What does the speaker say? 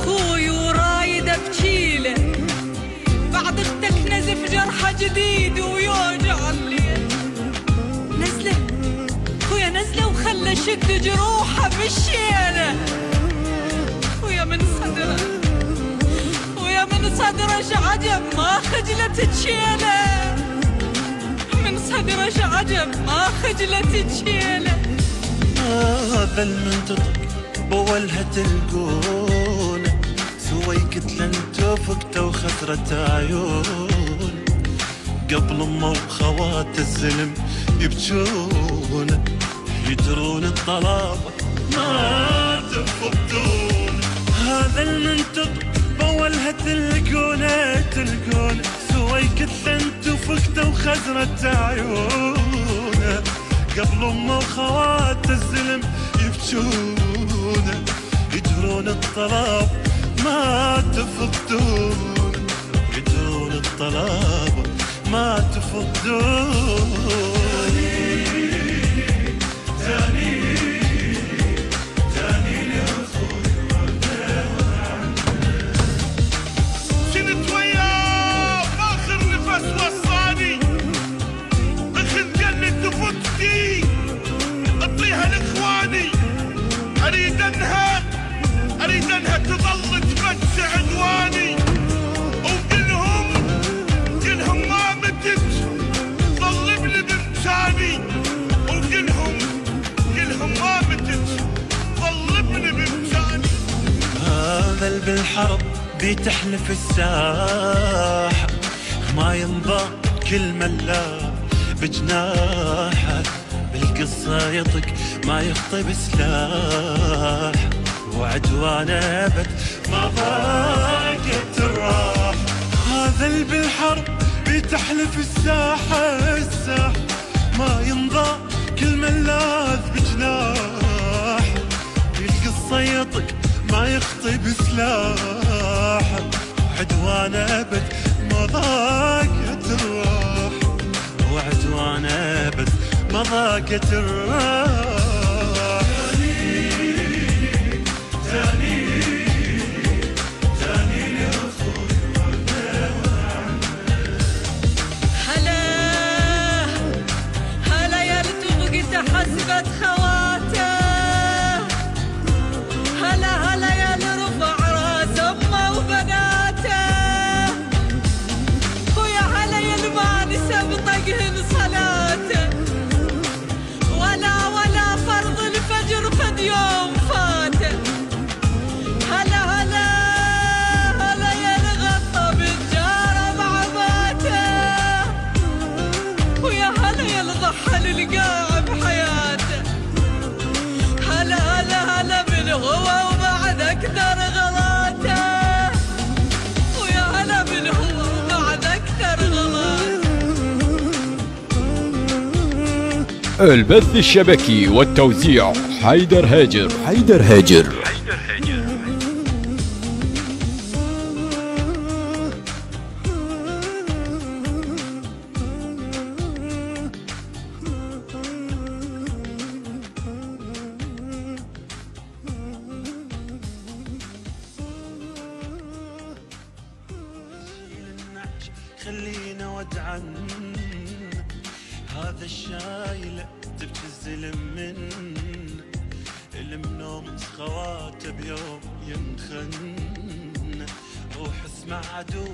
خوي ورايده بجيله، بعد اختك نزف جرحه جديد ويوجع الليل. نزله خويا نزله وخلى شد جروحه بالشيله، ويا من صدره ويا من صدره شعجب ما خجلت تشيله، من صدره شعجب ما خجلت تشيله. هذا المنطق بولها تلقونه، سوي كتلة توفقته وخسرت عيون، قبل امه وخواته الزلم يبجونه، يدرون الطلابة ما تفقدون. هذا المنطق بولها تلقونه سوي كتلة توفقته وخسرت عيونه، قبل امه وخواته الزلم يبجونه، يدرون الطلاب ما تفقدون، يدرون الطلاب ما تفقدون. تاني لأخوي كنت وياه آخر نفس وصاني، اخذ جنة تفكتي اعطيها لاخواني، اريد انها تظل تمس عدواني، وكلهم ما متت ظل ابن بمكاني، وكلهم ما متت ظل ابن بمكاني. هذا اللي بالحرب بتحلف الساحة، ما ينضى كل ملا بجناحه، بالقصة يطق ما يخطي بسلاح، وعدوان أبد ما ضاقت الراح. هذا اللي بالحرب بتحلف الساحة، ما ينضى كل ملاذ بجناح، بالقصة يطق ما يخطي بسلاح، وعدوان أبد ما ضاقت الراح، وعدوان أبد ما ضاقت الراح. حسبت خواته، هلا يا اللي رفع راس امه وبناته، ويا هلا يا اللي ما نسى بطقهن صلاته، ولا فرض الفجر قد يوم فاته. هلا يا اللي غطى بالجاره مع باته، ويا هلا يا اللي ضحى للقاع بحياته. هلا بالهوى وبعد اكثر غلاته، ويا هلا بالهوى وبعد اكثر غلاته. البث الشبكي والتوزيع حيدر هاجر. خلينا ودعا، هذا الشايل تبكي الزلم من المنوم خواته بيوم ينخن، روح اسمع عدو